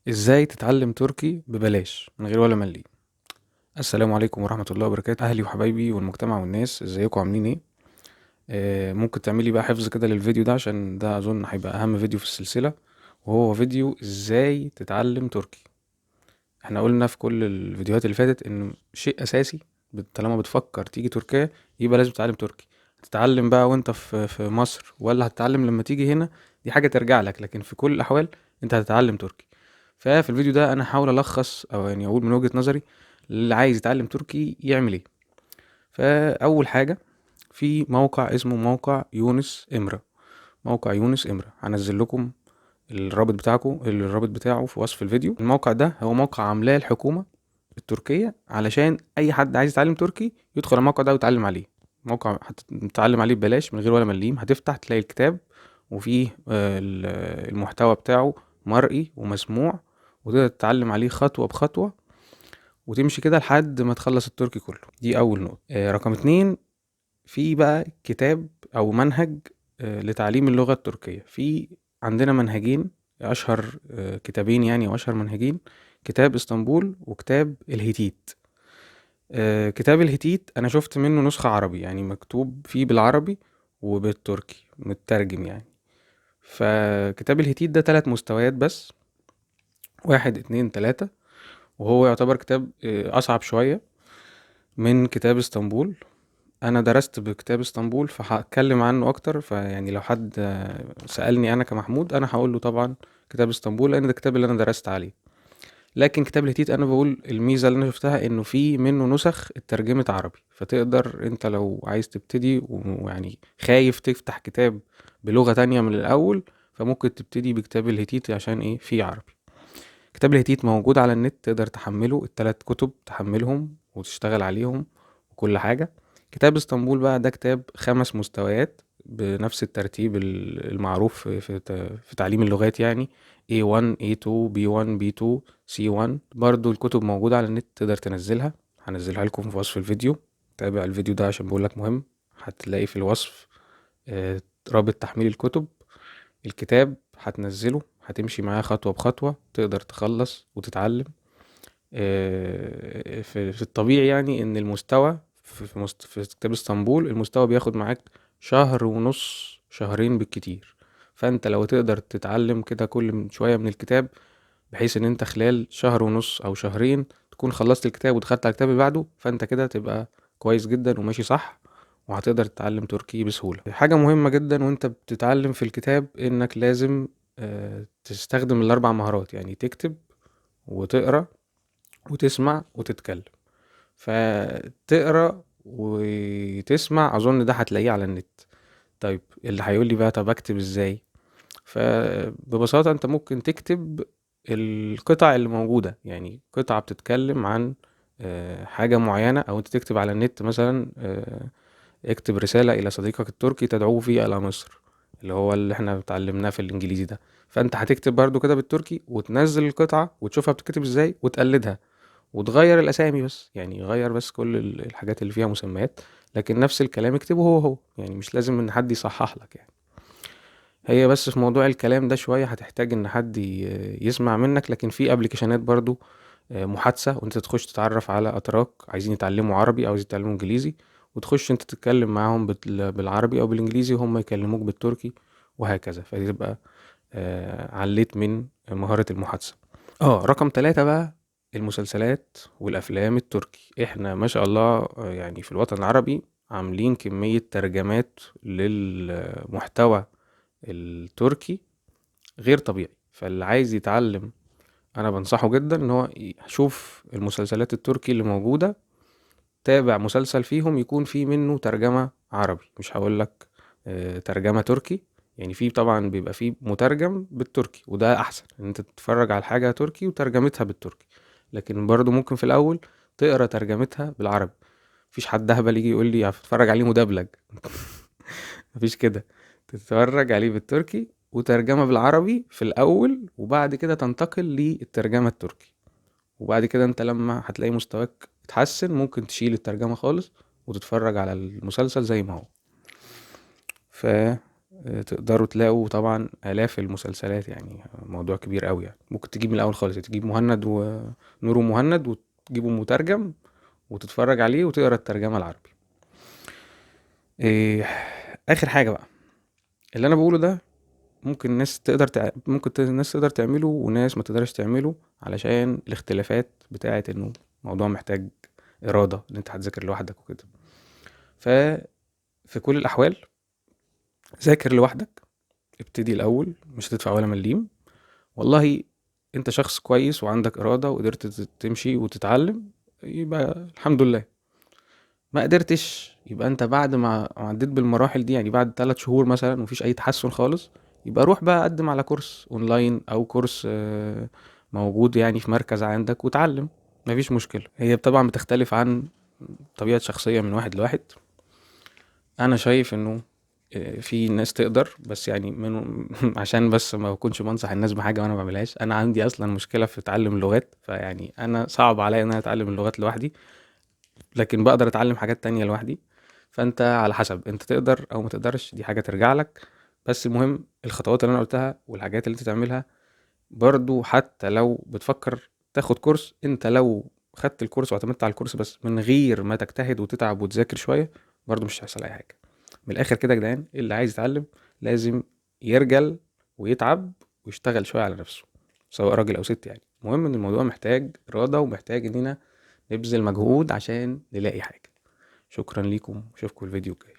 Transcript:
ازاي تتعلم تركي ببلاش من غير ولا مليم؟ السلام عليكم ورحمة الله وبركاته، اهلي وحبايبي والمجتمع والناس، ازيكم عاملين ايه؟ ممكن تعملي بقى حفظ كده للفيديو ده عشان ده اظن هيبقى اهم فيديو في السلسلة، وهو فيديو ازاي تتعلم تركي. احنا قلنا في كل الفيديوهات اللي فاتت ان شيء اساسي، طالما بتفكر تيجي تركيا يبقى لازم تتعلم تركي. هتتعلم بقى وانت في مصر ولا هتتعلم لما تيجي هنا، دي حاجة ترجع لك، لكن في كل الاحوال انت هتتعلم تركي. ففي الفيديو ده انا هحاول الخص او يعني اقول من وجهة نظري اللي عايز يتعلم تركي يعمل ايه. فاول حاجة، في موقع اسمه موقع يونس امرا. موقع يونس امرا هنزل لكم الرابط بتاعه في وصف الفيديو. الموقع ده هو موقع عاملاه الحكومة التركية علشان اي حد عايز يتعلم تركي يدخل الموقع ده ويتعلم عليه. موقع هتتعلم عليه ببلاش من غير ولا مليم. هتفتح تلاقي الكتاب وفيه المحتوى بتاعه مرئي ومسموع، وتقدر تتعلم عليه خطوة بخطوة وتمشي كده لحد ما تخلص التركي كله. دي أول نقطة. رقم اتنين، في بقى كتاب أو منهج لتعليم اللغة التركية. في عندنا منهجين، أشهر كتابين يعني، وأشهر منهجين: كتاب اسطنبول وكتاب الهيتيت. كتاب الهيتيت أنا شفت منه نسخة عربي، يعني مكتوب فيه بالعربي وبالتركي مترجم يعني. فكتاب الهيتيت ده 3 مستويات بس، 1 2 3، وهو يعتبر كتاب أصعب شوية من كتاب اسطنبول. انا درست بكتاب اسطنبول فهتكلم عنه اكتر، فيعني لو حد سألني انا كمحمود انا هقول له طبعا كتاب اسطنبول لان ده الكتاب اللي انا درست عليه. لكن كتاب الهتيت انا بقول الميزة اللي انا شفتها انه في منه نسخ اترجمت عربي، فتقدر انت لو عايز تبتدي ويعني خايف تفتح كتاب بلغة تانية من الاول، فممكن تبتدي بكتاب الهتيت عشان ايه فيه عربي. كتاب الهتيت موجود على النت، تقدر تحمله ال3 كتب تحملهم وتشتغل عليهم وكل حاجة. كتاب اسطنبول بقى ده كتاب 5 مستويات بنفس الترتيب المعروف في تعليم اللغات يعني: A1 A2 B1 B2 C1. برضو الكتب موجودة على النت تقدر تنزلها، هنزلها لكم في وصف الفيديو. تابع الفيديو ده عشان بقولك مهم. هتلاقي في الوصف رابط تحميل الكتب. الكتاب هتنزله هتمشي معاه خطوة بخطوة تقدر تخلص وتتعلم. في الطبيعي يعني ان المستوى في كتاب اسطنبول المستوى بياخد معاك شهر ونص، شهرين بالكتير. فانت لو تقدر تتعلم كده كل شوية من الكتاب، بحيث ان انت خلال شهر ونص او شهرين تكون خلصت الكتاب ودخلت على الكتاب اللي بعده، فانت كده تبقى كويس جدا وماشي صح، وهتقدر تتعلم تركي بسهولة. حاجة مهمة جدا وانت بتتعلم في الكتاب انك لازم تستخدم ال4 مهارات، يعني تكتب وتقرأ وتسمع وتتكلم. فتقرأ وتسمع أظن ده هتلاقيه على النت. طيب اللي هيقول لي بقى طب أكتب إزاي؟ فببساطة أنت ممكن تكتب القطع اللي موجودة، يعني قطعة بتتكلم عن حاجة معينة، أو أنت تكتب على النت مثلا اكتب رسالة إلى صديقك التركي تدعوه فيه إلى مصر، اللي هو اللي احنا اتعلمناه في الإنجليزي ده. فأنت هتكتب برضو كده بالتركي وتنزل القطعة وتشوفها بتكتب إزاي وتقلدها، وتغير الأسامي بس، يعني غير بس كل الحاجات اللي فيها مسميات، لكن نفس الكلام اكتبه هو، يعني مش لازم ان حد يصحح لك يعني. هي بس في موضوع الكلام ده شوية هتحتاج ان حد يسمع منك، لكن في ابلكيشنات برضو محادثة، وانت تخش تتعرف على اتراك عايزين يتعلموا عربي او عايزين يتعلموا انجليزي، وتخش انت تتكلم معاهم بالعربي او بالانجليزي وهم يكلموك بالتركي، وهكذا. فدي تبقى عليت من مهارة المحادثة. رقم 3 بقى، المسلسلات والأفلام التركي. احنا ما شاء الله يعني في الوطن العربي عاملين كمية ترجمات للمحتوى التركي غير طبيعي. فاللي عايز يتعلم انا بنصحه جدا ان هو يشوف المسلسلات التركي اللي موجودة، تابع مسلسل فيهم يكون فيه منه ترجمة عربي، مش هقولك ترجمة تركي، يعني في طبعا بيبقى فيه مترجم بالتركي وده احسن ان انت تتفرج على حاجة تركي وترجمتها بالتركي، لكن برضو ممكن في الاول تقرا ترجمتها بالعربي. مفيش حد هبل يجي يقول لي هتتفرج عليه مدبلج. مفيش كده، تتفرج عليه بالتركي وترجمة بالعربي في الاول، وبعد كده تنتقل للترجمة التركي. وبعد كده انت لما هتلاقي مستواك اتحسن ممكن تشيل الترجمة خالص وتتفرج على المسلسل زي ما هو. تقدروا تلاقوا طبعا آلاف المسلسلات، يعني موضوع كبير أوي يعني. ممكن تجيب من الأول خالص، تجيب مهند ونور مهند وتجيبه مترجم وتتفرج عليه وتقرا الترجمة العربي. إيه آخر حاجة بقى، اللي أنا بقوله ده ممكن الناس تقدر تعمله وناس ما تقدرش تعمله، علشان الاختلافات بتاعة انه موضوع محتاج إرادة ان انت هتذاكر لوحدك وكده. ففي كل الأحوال ذاكر لوحدك، ابتدي الأول، مش هتدفع ولا مليم. والله انت شخص كويس وعندك إرادة وقدرت تمشي وتتعلم، يبقى الحمد لله. ما قدرتش، يبقى انت بعد ما عديت بالمراحل دي، يعني بعد 3 شهور مثلا مفيش اي تحسن خالص، يبقى روح بقى قدم على كورس اونلاين او كورس موجود يعني في مركز عندك وتعلم. مفيش مشكلة. هي طبعا بتختلف عن طبيعة شخصية من واحد لواحد. انا شايف انه في ناس تقدر، بس يعني عشان بس ما بكونش بنصح الناس بحاجة وانا ما بعملهاش. انا عندي اصلا مشكلة في تعلم اللغات، فيعني انا صعب عليا ان انا اتعلم اللغات لوحدي، لكن بقدر اتعلم حاجات تانية لوحدي. فانت على حسب انت تقدر او ما تقدرش، دي حاجة ترجع لك. بس المهم الخطوات اللي انا قلتها والحاجات اللي انت تعملها. برضو حتى لو بتفكر تاخد كورس، انت لو خدت الكورس واعتمدت على الكورس بس من غير ما تجتهد وتتعب وتذاكر شوية، برضو مش هيحصل اي حاجة. من الاخر كده يا جدعان، اللي عايز يتعلم لازم يرجل ويتعب ويشتغل شوية على نفسه، سواء راجل او ست. يعني المهم ان الموضوع محتاج إرادة ومحتاج اننا نبذل مجهود عشان نلاقي حاجة. شكرا ليكم، اشوفكم الفيديو الجاي.